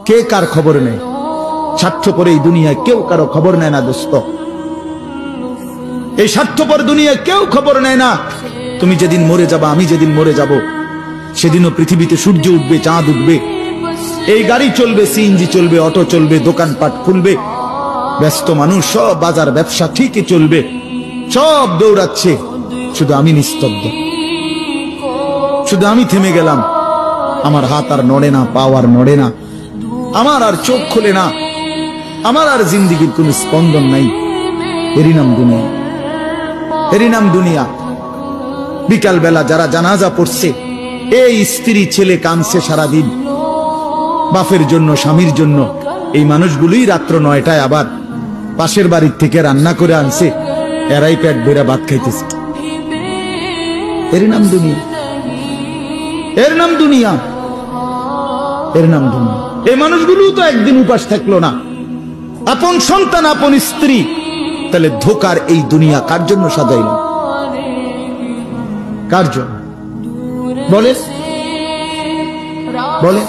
কে কার খবর নেয়? স্বার্থপর এই দুনিয়ায় কেউ কারো খবর নেয় না দোস্ত। এই স্বার্থপর দুনিয়ায় কেউ খবর নেয় না। তুমি যেদিন মরে যাবা, আমি যেদিন মরে যাব, সেদিনও পৃথিবীতে সূর্য উঠবে, চাঁদ উঠবে, এই গাড়ি চলবে, সিএনজি চলবে, অটো চলবে, দোকানপাট খুলবে, ব্যস্ত মানুষ সব বাজার ব্যবসা ঠিকই চলবে, সব দৌড়াচ্ছে, শুধু আমি নিস্তব্ধ, শুধু আমি থেমে গেলাম। আমার হাত আর নড়ে না, পা আর নড়ে না, আমার আর চোখ খোলে না, আমার আর জিন্দিগির কোন স্পন্দন নাই। এরই নাম দুনিয়া, এরই নাম দুনিয়া। বিকাল বেলা যারা জানাজা পড়ছে, এই স্ত্রী ছেলে কাঁদছে সারাদিন বাপের জন্য, স্বামীর জন্য। এই মানুষগুলোই রাত্র 9টায় আবার পাশের বাড়ির থেকে রান্না করে আনছে, এরাই পেট ভরে ভাত খাইতেছে। এর নাম দুনিয়া, এর নাম দুনিয়া, এর নাম দুনিয়া। এই মানুষগুলো তো একদিন উপাস থাকলো না, আপন সন্তান, আপন স্ত্রী। তাহলে ধোকার এই দুনিয়া কার জন্য সাজাইল? কার জন্য বলে? বলে